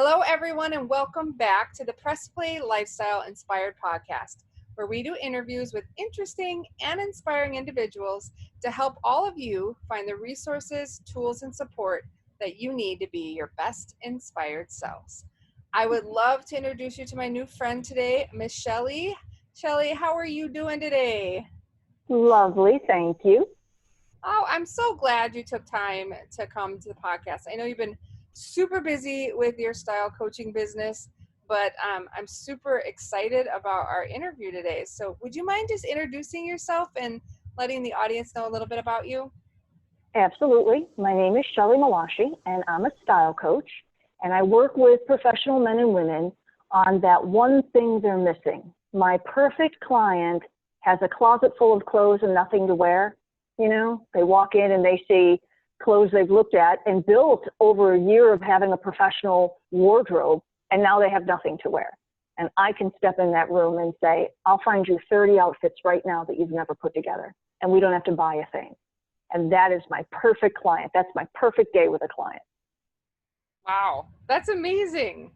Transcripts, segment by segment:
Hello, everyone, and welcome back to the Press Play Lifestyle Inspired podcast, where we do interviews with interesting and inspiring individuals to help all of you find the resources, tools, and support that you need to be your best inspired selves. I would love to introduce you to my new friend today, Miss Shelly. Shelly, how are you doing today? Lovely, thank you. Oh, I'm so glad you took time to come to the podcast. I know you've been super busy with your style coaching business, but I'm super excited about our interview today. So would you mind just introducing yourself and letting the audience know a little bit about you? Absolutely. My name is Shelly Molaschi, and I'm a style coach, and I work with professional men and women on that one thing they're missing. My perfect client has a closet full of clothes and nothing to wear. You know, they walk in and they see clothes they've looked at and built over a year of having a professional wardrobe, and now they have nothing to wear. And I can step in that room and say, I'll find you 30 outfits right now that you've never put together, and we don't have to buy a thing. And that is my perfect client. That's my perfect day with a client. Wow, that's amazing.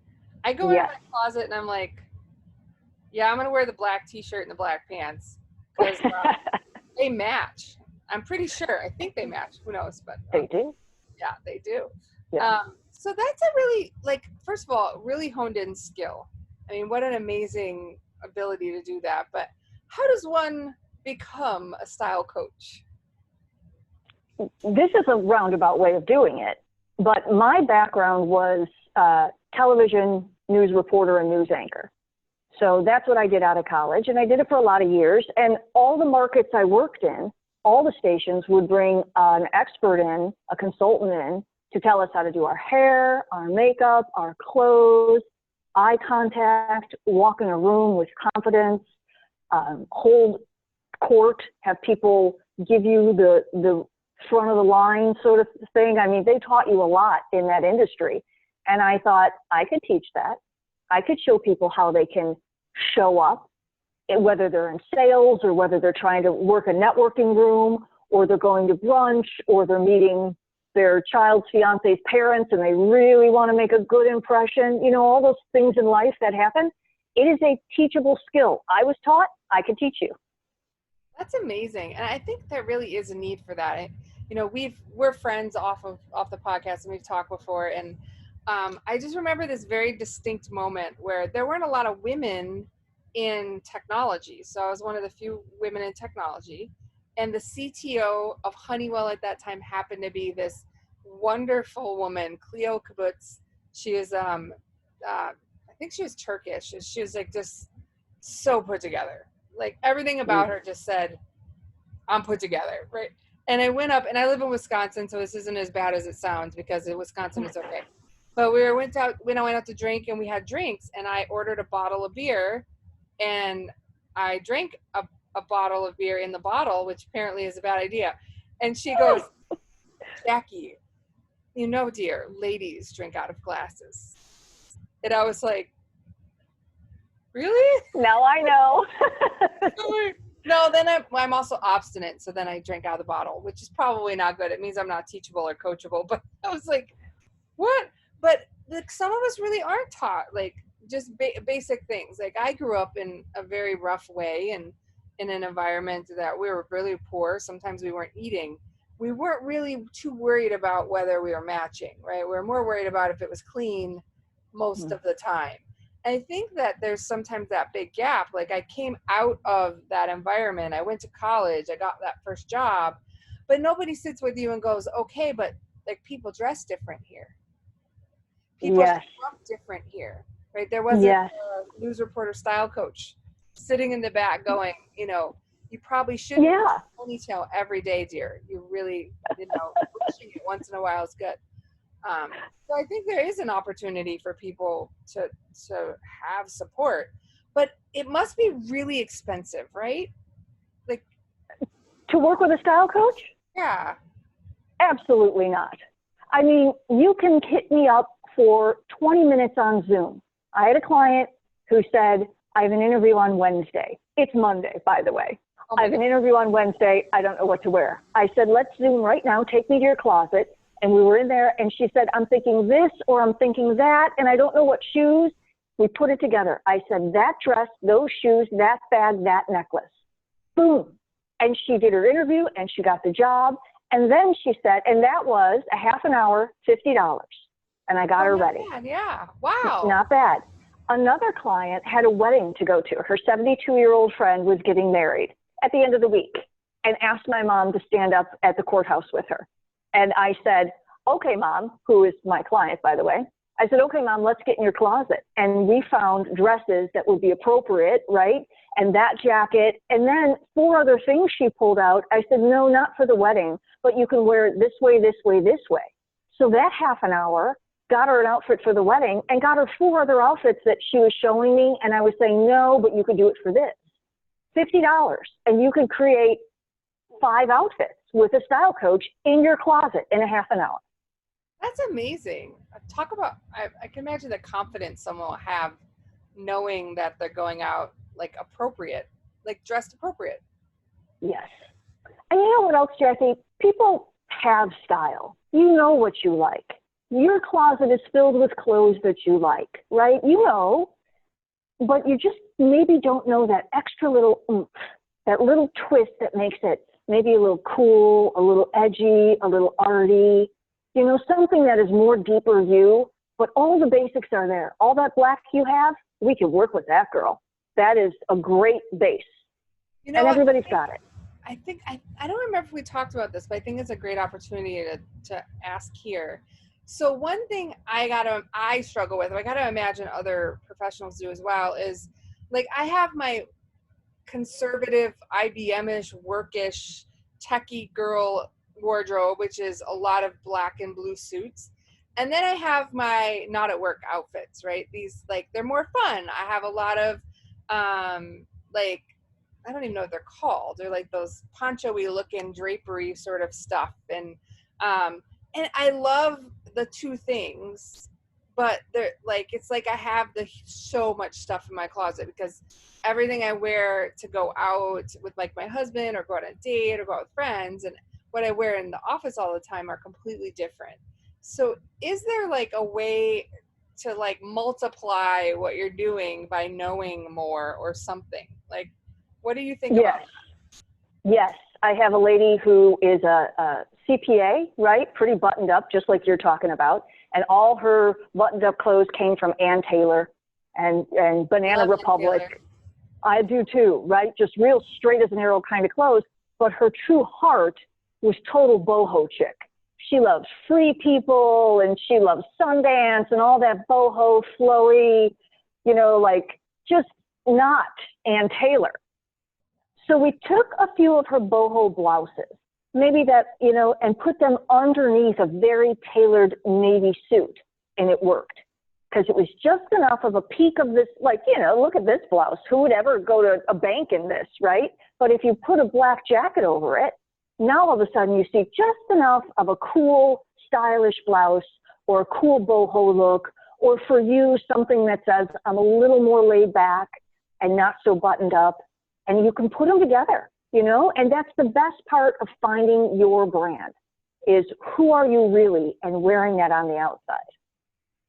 I go into my closet and I'm like, yeah, I'm going to wear the black t-shirt and the black pants because they match. I'm pretty sure. I think they match. Who knows? But They do. Yeah, they do. Yeah. So that's a really, first of all, really honed in skill. I mean, what an amazing ability to do that. But how does one become a style coach? This is a roundabout way of doing it, but my background was television news reporter and news anchor. So that's what I did out of college, and I did it for a lot of years. And all the markets I worked in, all the stations would bring an expert in, a consultant in, to tell us how to do our hair, our makeup, our clothes, eye contact, walk in a room with confidence, hold court, have people give you the front of the line sort of thing. I mean, they taught you a lot in that industry. And I thought I could teach that. I could show people how they can show up, whether they're in sales or whether they're trying to work a networking room or they're going to brunch or they're meeting their child's fiance's parents and they really want to make a good impression. You know, all those things in life that happen. It is a teachable skill. I was taught, I could teach you. That's amazing. And I think there really is a need for that. You know, we're friends off the podcast and we've talked before. And I just remember this very distinct moment where there weren't a lot of women in technology. So I was one of the few women in technology. And the CTO of Honeywell at that time happened to be this wonderful woman, Cleo Kibbutz. She is, I think she was Turkish. She was like just so put together. Like everything about her just said, I'm put together, right? And I went up, and I live in Wisconsin, so this isn't as bad as it sounds because in Wisconsin it's okay. But we went out to drink, and we had drinks, and I ordered a bottle of beer, and I drank a bottle of beer in the bottle, which apparently is a bad idea. And she goes, Jackie, you know, dear, ladies drink out of glasses. And I was like, really? Now I know. No, then I'm also obstinate, so then I drank out of the bottle, which is probably not good. It means I'm not teachable or coachable. But I was like, what? But some of us really aren't taught, like, just basic things. Like, I grew up in a very rough way and in an environment that we were really poor. Sometimes we weren't eating. We weren't really too worried about whether we were matching, right? We were more worried about if it was clean most of the time. I think that there's sometimes that big gap. Like I came out of that environment. I went to college. I got that first job. But nobody sits with you and goes, okay, but like people dress different here. People show up different here, right? There wasn't a news reporter style coach sitting in the back going, you know, you probably shouldn't ponytail every day, dear. You really, you know, pushing it once in a while is good. So I think there is an opportunity for people to have support, but it must be really expensive, right? Like to work with a style coach? Yeah. Absolutely not. I mean, you can hit me up for 20 minutes on Zoom. I had a client who said, I have an interview on Wednesday. It's Monday, by the way. I have an interview on Wednesday. I don't know what to wear. I said, let's Zoom right now. Take me to your closet. And we were in there, and she said, I'm thinking this or I'm thinking that, and I don't know what shoes. We put it together. I said, that dress, those shoes, that bag, that necklace. Boom. And she did her interview, and she got the job. And then she said, and that was a half an hour, $50. And I got her ready. Bad. Yeah. Wow. Not bad. Another client had a wedding to go to. Her 72-year-old friend was getting married at the end of the week and asked my mom to stand up at the courthouse with her. And I said, okay, Mom, who is my client, by the way. I said, okay, Mom, let's get in your closet. And we found dresses that would be appropriate, right? And that jacket. And then 4 other things she pulled out. I said, no, not for the wedding, but you can wear it this way, this way, this way. So that half an hour got her an outfit for the wedding and got her 4 other outfits that she was showing me. And I was saying, no, but you could do it for this. $50. And you could create 5 outfits with a style coach in your closet in a half an hour. That's amazing. Talk about, I can imagine the confidence someone will have knowing that they're going out like appropriate, like dressed appropriate. Yes. And you know what else, Jackie? People have style. You know what you like. Your closet is filled with clothes that you like, right? You know, but you just maybe don't know that extra little oomph, that little twist that makes it maybe a little cool, a little edgy, a little arty, you know, something that is more deeper you, but all the basics are there. All that black you have, we can work with that, girl. That is a great base. You know, and everybody's got it. I think, I don't remember if we talked about this, but I think it's a great opportunity to ask here. So one thing I struggle with, I got to imagine other professionals do as well, is like I have my conservative IBM-ish, workish, techie girl wardrobe, which is a lot of black and blue suits. And then I have my not at work outfits, right? These, like, they're more fun. I have a lot of, like, I don't even know what they're called. They're like those poncho-y looking drapery sort of stuff. And I love the two things, but they're like, it's like I have so much stuff in my closet because everything I wear to go out with like my husband or go on a date or go out with friends and what I wear in the office all the time are completely different. So is there like a way to like multiply what you're doing by knowing more or something? Like, what do you think about it? Yes. I have a lady who is a CPA, right? Pretty buttoned up, just like you're talking about. And all her buttoned up clothes came from Ann Taylor and Banana Republic. I do too, right? Just real straight as an arrow kind of clothes. But her true heart was total boho chick. She loves free people and she loves Sundance and all that boho, flowy, you know, like just not Ann Taylor. So we took a few of her boho blouses, maybe that, you know, and put them underneath a very tailored navy suit, and it worked. Because it was just enough of a peak of this, like, you know, look at this blouse. Who would ever go to a bank in this, right? But if you put a black jacket over it, now all of a sudden you see just enough of a cool, stylish blouse or a cool boho look, or for you, something that says, I'm a little more laid back and not so buttoned up. And you can put them together, you know, and that's the best part of finding your brand is who are you really and wearing that on the outside.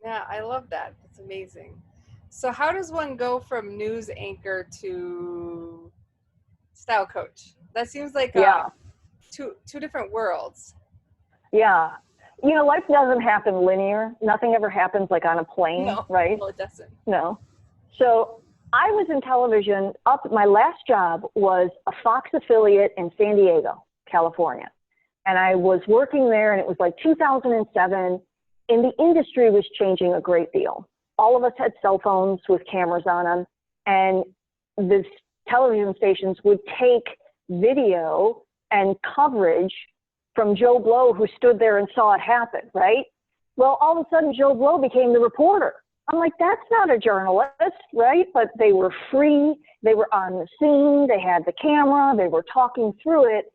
Yeah, I love that. That's amazing. So how does one go from news anchor to style coach? That seems like two different worlds. Yeah. You know, life doesn't happen linear. Nothing ever happens like on a plane, right? No, it doesn't. No. So I was in television my last job was a Fox affiliate in San Diego, California. And I was working there and it was like 2007 and the industry was changing a great deal. All of us had cell phones with cameras on them and the television stations would take video and coverage from Joe Blow who stood there and saw it happen, right? Well, all of a sudden Joe Blow became the reporter. I'm like, that's not a journalist, right? But they were free. They were on the scene. They had the camera. They were talking through it.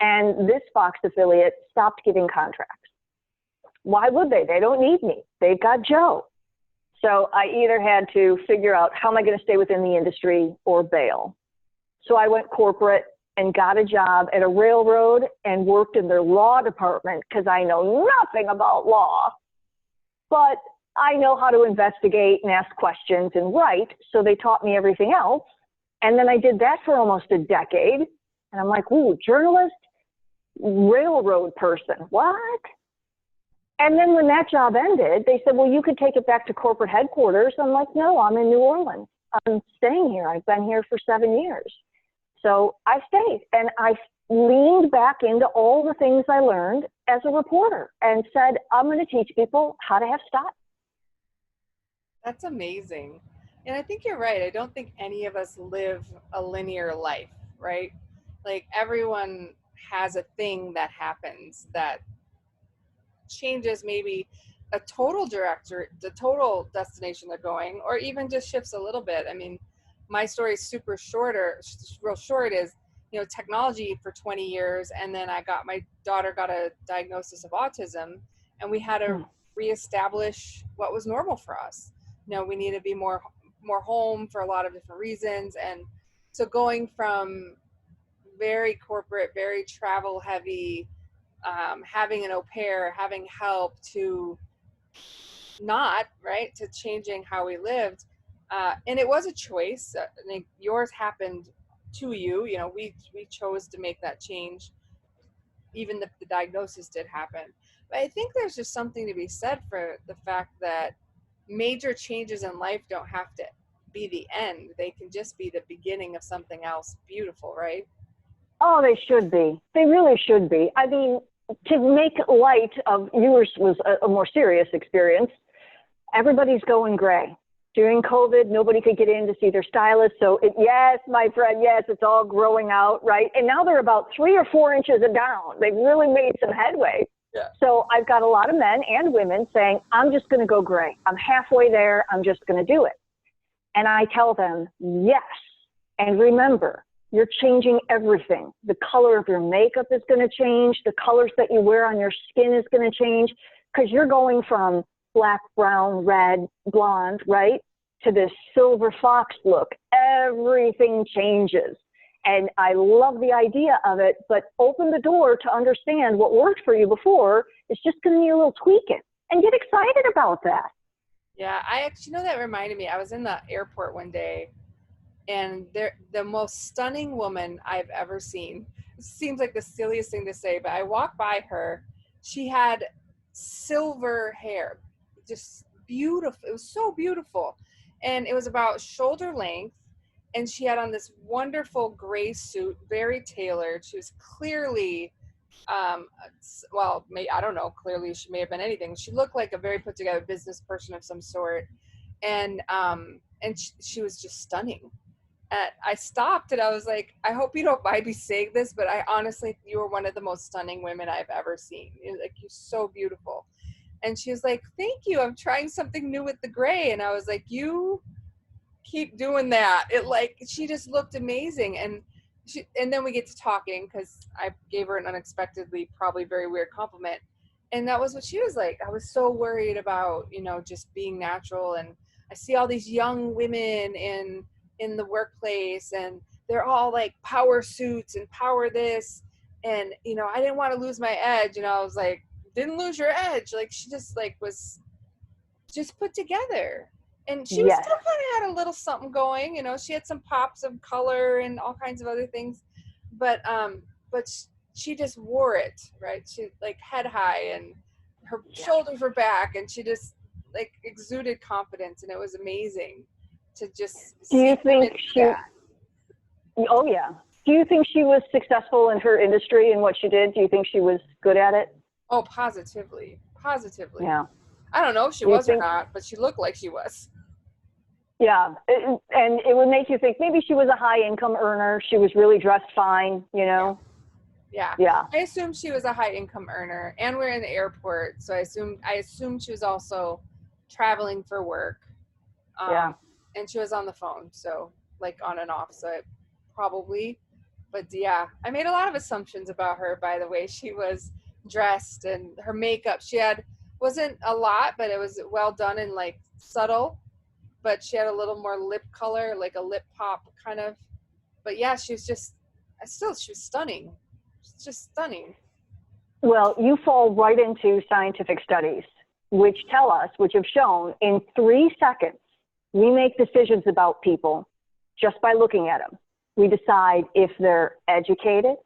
And this Fox affiliate stopped giving contracts. Why would they? They don't need me. They've got Joe. So I either had to figure out how am I going to stay within the industry or bail. So I went corporate and got a job at a railroad and worked in their law department because I know nothing about law, but I know how to investigate and ask questions and write. So they taught me everything else. And then I did that for almost a decade. And I'm like, ooh, journalist, railroad person, what? And then when that job ended, they said, well, you could take it back to corporate headquarters. I'm like, no, I'm in New Orleans. I'm staying here. I've been here for 7 years. So I stayed, and I leaned back into all the things I learned as a reporter and said, I'm going to teach people how to have style. That's amazing. And I think you're right. I don't think any of us live a linear life, right? Like everyone has a thing that happens that changes maybe a total director, the total destination they're going, or even just shifts a little bit. I mean, my story is real short is, technology for 20 years. And then my daughter got a diagnosis of autism, and we had to reestablish what was normal for us. We need to be more home for a lot of different reasons. And so going from very corporate, very travel heavy, having an au pair, having help, to not, right, to changing how we lived. And it was a choice. I think yours happened to you. We chose to make that change, even if the diagnosis did happen. But I think there's just something to be said for the fact that major changes in life don't have to be the end. They can just be the beginning of something else beautiful, right? Oh, they should be. They really should be. I mean, to make light of yours was a more serious experience. Everybody's going gray. During COVID, nobody could get in to see their stylist. So yes, my friend, yes, it's all growing out, right? And now they're about 3 or 4 inches down. They've really made some headway. Yeah. So I've got a lot of men and women saying, I'm just going to go gray. I'm halfway there. I'm just going to do it. And I tell them, yes. And remember, you're changing everything. The color of your makeup is going to change. The colors that you wear on your skin is going to change, because you're going from black, brown, red, blonde, right, to this silver fox look. Everything changes. And I love the idea of it, but open the door to understand what worked for you before. It's just going to need a little tweaking, and get excited about that. Yeah, I actually that reminded me. I was in the airport one day, and the most stunning woman I've ever seen. It seems like the silliest thing to say, but I walked by her. She had silver hair, just beautiful. It was so beautiful. And it was about shoulder length. And she had on this wonderful gray suit, very tailored. She was clearly, I don't know, clearly she may have been anything. She looked like a very put together business person of some sort. And she was just stunning. And I stopped and I was like, I hope you don't mind me saying this, but I honestly, you were one of the most stunning women I've ever seen. You're so beautiful. And she was like, thank you. I'm trying something new with the gray. And I was like, you keep doing that. She just looked amazing. And then we get to talking, because I gave her an unexpectedly, probably very weird compliment. And that was what she was like. I was so worried about, just being natural. And I see all these young women in the workplace, and they're all like power suits and power this. And, I didn't want to lose my edge. I was like, didn't lose your edge. She just was just put together. And she was still kind of had a little something going, she had some pops of color and all kinds of other things, but she just wore it, right? She head high, and her shoulders were back, and she just exuded confidence, and it was amazing to just do you think she that. Oh yeah. Do you think she was successful in her industry and what she did? Do you think she was good at it? Oh, positively. Yeah. I don't know if she was or not, but she looked like she was. Yeah, and it would make you think maybe she was a high income earner. She was really dressed fine, Yeah. Yeah. I assumed she was a high income earner, and we're in the airport, so I assumed she was also traveling for work. And she was on the phone, so on and off. So probably, but yeah, I made a lot of assumptions about her by the way she was dressed, and her makeup. She wasn't a lot, but it was well done and subtle. But she had a little more lip color, like a lip pop kind of. But yeah, she was just she was stunning. She's just stunning. Well, you fall right into scientific studies, which have shown in 3 seconds, we make decisions about people just by looking at them. We decide if they're educated.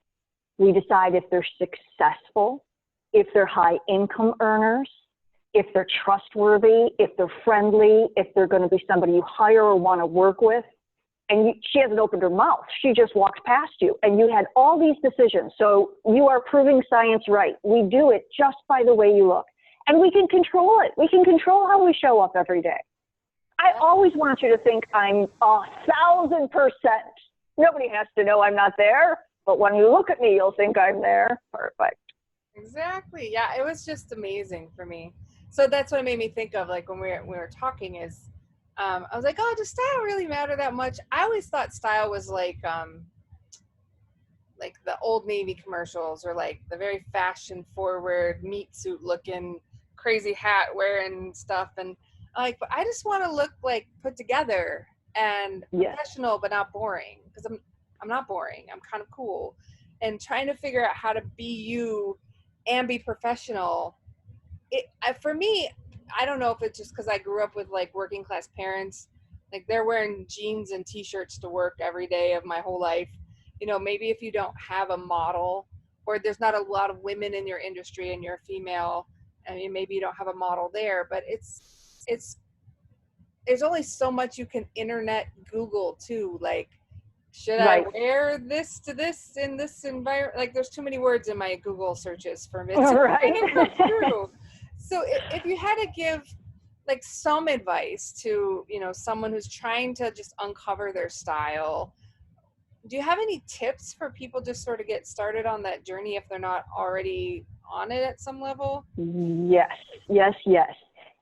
We decide if they're successful, if they're high income earners, if they're trustworthy, if they're friendly, if they're going to be somebody you hire or want to work with. And she hasn't opened her mouth. She just walked past you, and you had all these decisions. So you are proving science right. We do it just by the way you look. And we can control it. We can control how we show up every day. I always want you to think I'm 1,000%. Nobody has to know I'm not there. But when you look at me, you'll think I'm there. Perfect. Exactly. Yeah, it was just amazing for me. So that's what it made me think of, like when we were talking is, I was like, oh, does style really matter that much? I always thought style was like the Old Navy commercials, or like the very fashion forward meat suit looking, crazy hat wearing stuff. And like, but I just want to look like put together and professional, but not boring, because I'm not boring. I'm kind of cool, and trying to figure out how to be you and be professional. For me, I don't know if it's just because I grew up with like working class parents, like they're wearing jeans and t-shirts to work every day of my whole life. You know, maybe if you don't have a model, or there's not a lot of women in your industry and you're a female, I mean, maybe you don't have a model there, but it's there's only so much you can internet Google too. Like, should I wear this to this in this environment? Like, there's too many words in my Google searches for it to come through. So if you had to give like some advice to, you know, someone who's trying to just uncover their style, do you have any tips for people just sort of get started on that journey if they're not already on it at some level? Yes.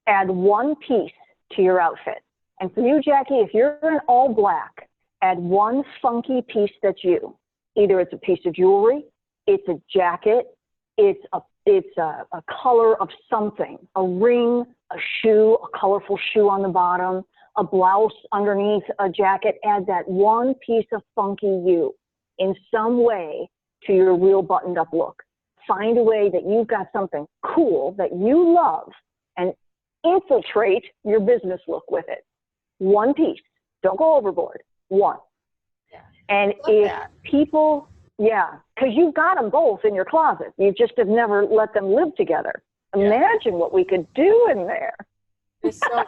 Add one piece to your outfit. And for you, Jackie, if you're in all black, add one funky piece that's you. Either it's a piece of jewelry, it's a jacket, it's a color of something, a ring, a shoe, a colorful shoe on the bottom, a blouse underneath a jacket. Add that one piece of funky you in some way to your real buttoned up look. Find a way that you've got something cool that you love and infiltrate your business look with it. One piece. Don't go overboard. One. Yeah. And if people, because you've got them both in your closet. You just have never let them live together. Imagine what we could do in there. So,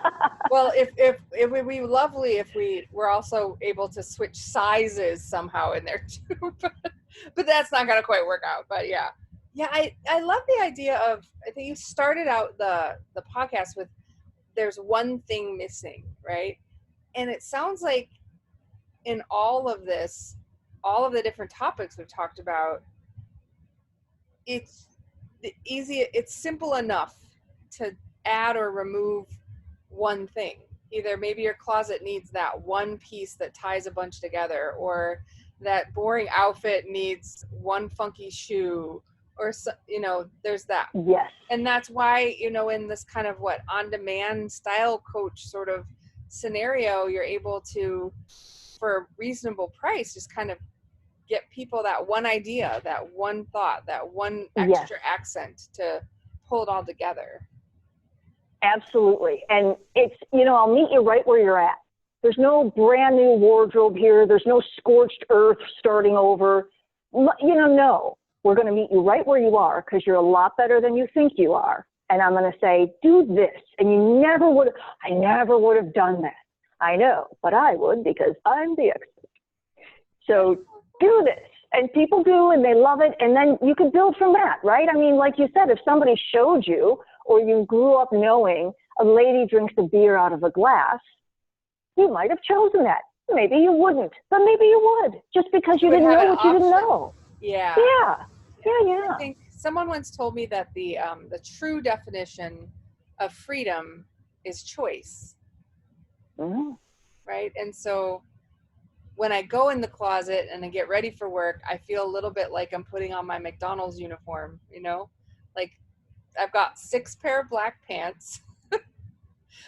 well, if it would be lovely if we were also able to switch sizes somehow in there too, but that's not going to quite work out. But yeah, I love the idea of, I think you started out the podcast with, there's one thing missing, right? And it sounds like in all of this, all of the different topics we've talked about, it's simple enough to add or remove one thing. Either maybe your closet needs that one piece that ties a bunch together, or that boring outfit needs one funky shoe, or you know, there's that. Yes. And that's why, you know, in this kind of on-demand style coach sort of scenario, you're able to, for a reasonable price, just kind of get people that one idea, that one thought, that one extra accent to pull it all together. Absolutely. And it's, you know, I'll meet you right where you're at. There's no brand new wardrobe here. There's no scorched earth starting over. You know, no, we're going to meet you right where you are, because you're a lot better than you think you are. And I'm going to say, do this. And I never would have done that. I know, but I would, because I'm the expert. So do this. And people do, and they love it. And then you can build from that, right? I mean, like you said, if somebody showed you, or you grew up knowing a lady drinks a beer out of a glass, you might have chosen that. Maybe you wouldn't, but maybe you would, just because you didn't know what you didn't know. Yeah. Yeah. I think someone once told me that the true definition of freedom is choice. Mm-hmm. Right? And so when I go in the closet and I get ready for work, I feel a little bit like I'm putting on my McDonald's uniform, you know? Like, I've got 6 pair of black pants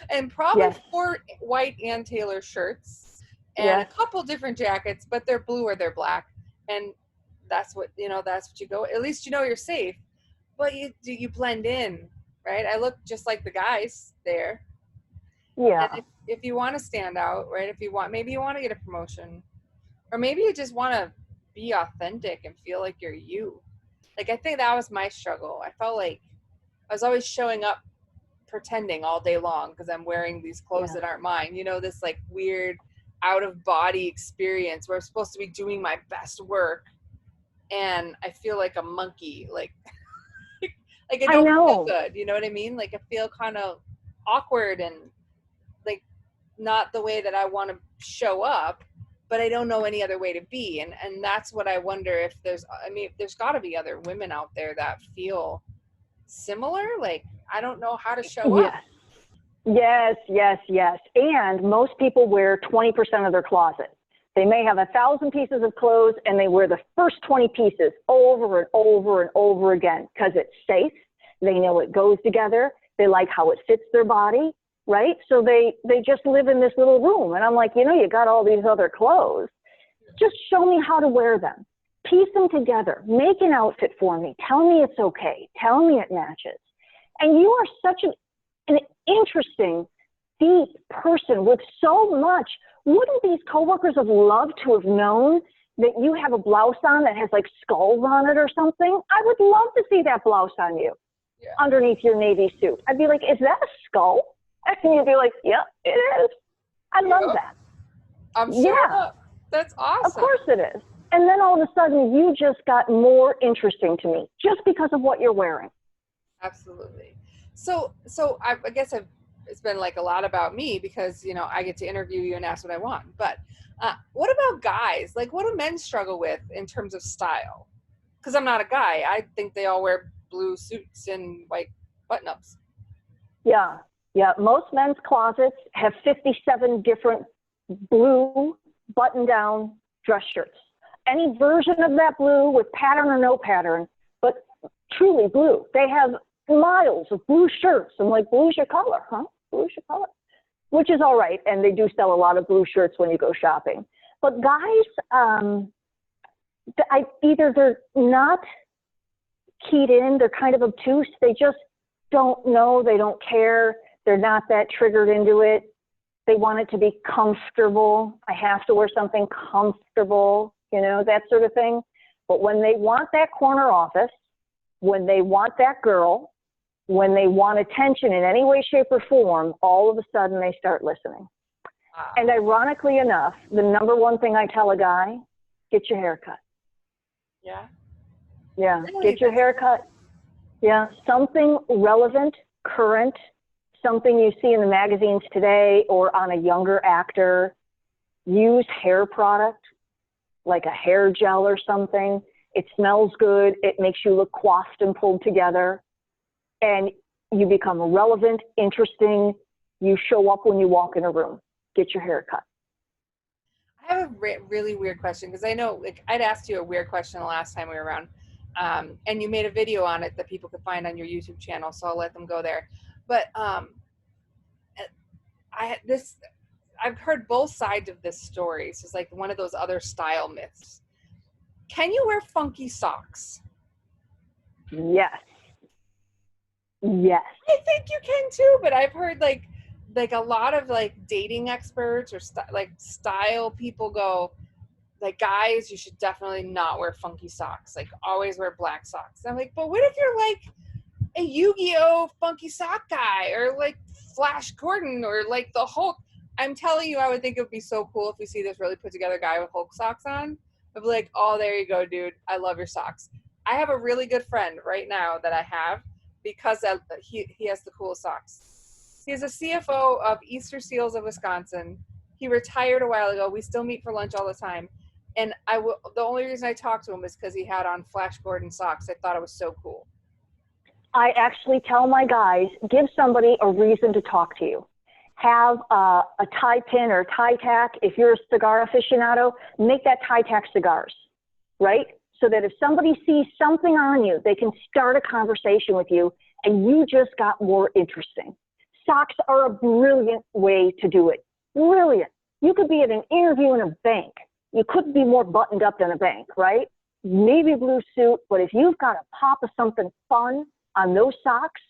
and probably 4 white Ann Taylor shirts and a couple different jackets, but they're blue or they're black. And that's what, that's what you go, at least you're safe, but you blend in, right? I look just like the guys there. Yeah. And if you want to stand out, right? If you want, maybe you want to get a promotion, or maybe you just want to be authentic and feel like you're you. Like, I think that was my struggle. I felt like I was always showing up pretending all day long because I'm wearing these clothes that aren't mine. This like weird out of body experience where I'm supposed to be doing my best work, and I feel like a monkey. Like, like I don't feel good. You know what I mean? Like, I feel kind of awkward and like not the way that I want to show up, but I don't know any other way to be. And that's what I wonder if there's got to be other women out there that feel similar. Like, I don't know how to show up. Yes. And most people wear 20% of their closet. They may have 1,000 pieces of clothes and they wear the first 20 pieces over and over and over again because it's safe. They know it goes together. They like how it fits their body, right? So they just live in this little room. And I'm like, you got all these other clothes. Just show me how to wear them. Piece them together. Make an outfit for me. Tell me it's okay. Tell me it matches. And you are such an interesting, deep person with so much. Wouldn't these coworkers have loved to have known that you have a blouse on that has like skulls on it or something? I would love to see that blouse on you underneath your navy suit. I'd be like, is that a skull? And you'd be like, yep, it is. I love that. I'm sure. That's awesome. Of course it is. And then all of a sudden you just got more interesting to me just because of what you're wearing. Absolutely. So I guess it's been like a lot about me because, I get to interview you and ask what I want. But what about guys? Like, what do men struggle with in terms of style? Because I'm not a guy. I think they all wear blue suits and white button-ups. Yeah. Most men's closets have 57 different blue button-down dress shirts. Any version of that blue with pattern or no pattern, but truly blue. They have miles of blue shirts. I'm like, blue's your color, huh? Blue's your color, which is all right. And they do sell a lot of blue shirts when you go shopping. But guys, either they're not keyed in, they're kind of obtuse. They just don't know. They don't care. They're not that triggered into it. They want it to be comfortable. I have to wear something comfortable, that sort of thing. But when they want that corner office, when they want that girl, when they want attention in any way, shape, or form, all of a sudden they start listening. Wow. And ironically enough, the number one thing I tell a guy, get your hair cut. Yeah. Yeah, get your hair cut. Yeah, something relevant, current, something you see in the magazines today or on a younger actor. Use hair product, like a hair gel or something. It smells good. It makes you look coiffed and pulled together. And you become relevant, interesting. You show up when you walk in a room. Get your hair cut. I have a really weird question because I know I'd asked you a weird question the last time we were around. And you made a video on it that people could find on your YouTube channel, so I'll let them go there. But I've heard both sides of this story. So it's like one of those other style myths. Can you wear funky socks? Yes. I think you can too, but I've heard like a lot of like dating experts or style people go, like, guys, you should definitely not wear funky socks. Like, always wear black socks. And I'm like, but what if you're like a Yu-Gi-Oh funky sock guy or like Flash Gordon or like the Hulk? I'm telling you, I would think it would be so cool if we see this really put together guy with Hulk socks on. I'd be like, oh, there you go, dude. I love your socks. I have a really good friend right now that I have because he has the coolest socks. He is a CFO of Easter Seals of Wisconsin. He retired a while ago. We still meet for lunch all the time. And the only reason I talked to him is because he had on Flash Gordon socks. I thought it was so cool. I actually tell my guys, give somebody a reason to talk to you. Have a tie pin or a tie tack. If you're a cigar aficionado, make that tie tack cigars, right? So that if somebody sees something on you, they can start a conversation with you and you just got more interesting. Socks are a brilliant way to do it. Brilliant. You could be at an interview in a bank. You couldn't be more buttoned up than a bank, right? navy blue suit, but if you've got a pop of something fun on those socks,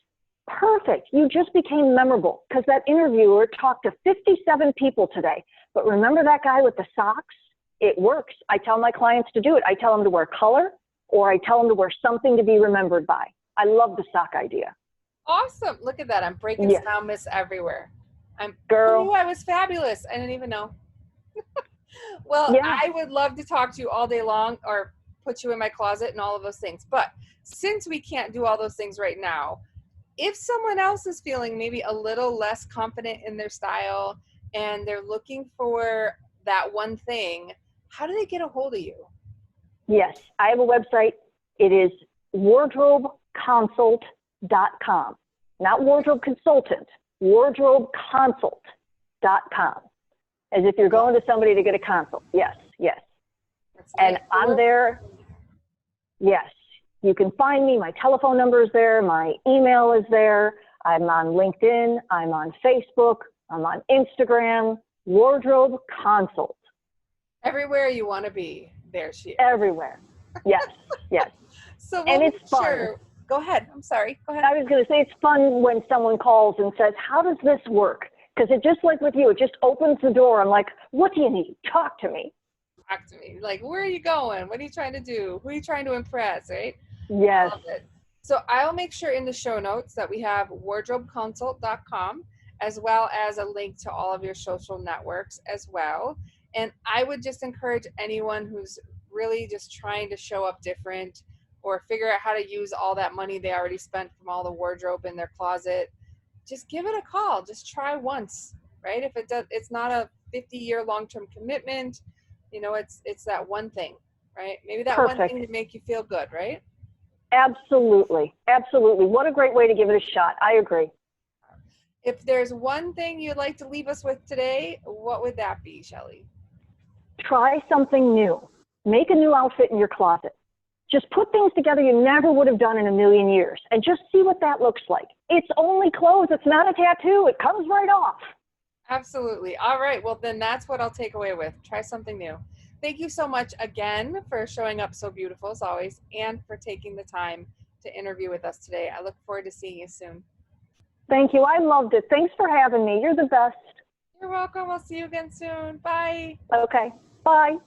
perfect. You just became memorable because that interviewer talked to 57 people today. But remember that guy with the socks? It works. I tell my clients to do it. I tell them to wear color, or I tell them to wear something to be remembered by. I love the sock idea. Awesome. Look at that. I'm breaking Yes. down Miss Everywhere. Girl. Oh, I was fabulous. I didn't even know. Well, Yeah. I would love to talk to you all day long or put you in my closet and all of those things. But since we can't do all those things right now, if someone else is feeling maybe a little less confident in their style and they're looking for that one thing, how do they get a hold of you? Yes, I have a website. It is wardrobeconsult.com. Not wardrobe consultant, wardrobeconsult.com. As if you're going to somebody to get a consult. Yes, yes. And I'm there. Yes. You can find me. My telephone number is there. My email is there. I'm on LinkedIn. I'm on Facebook. I'm on Instagram. Wardrobe Consult. Everywhere you want to be, there she is. Everywhere. Yes, yes. So and it's fun. Go ahead. I'm sorry. Go ahead. I was going to say it's fun when someone calls and says, how does this work? Because it just like with you, it just opens the door. I'm like, what do you need? Talk to me. Talk to me. Like, where are you going? What are you trying to do? Who are you trying to impress, right? Yes. I love it. So I'll make sure in the show notes that we have wardrobeconsult.com as well as a link to all of your social networks as well. And I would just encourage anyone who's really just trying to show up different or figure out how to use all that money they already spent from all the wardrobe in their closet, just give it a call. Just try once, right? If it does, it's not a 50-year long-term commitment. You know, it's that one thing, right? Maybe that Perfect. one thing to make you feel good, right? Absolutely. Absolutely. What a great way to give it a shot. I agree. If there's one thing you'd like to leave us with today, what would that be, Shelly? Try something new. Make a new outfit in your closet. Just put things together you never would have done in a million years and just see what that looks like. It's only clothes. It's not a tattoo. It comes right off. Absolutely. All right. Well, then that's what I'll take away with. Try something new. Thank you so much again for showing up so beautiful as always and for taking the time to interview with us today. I look forward to seeing you soon. Thank you. I loved it. Thanks for having me. You're the best. You're welcome. I'll see you again soon. Bye. Okay. Bye.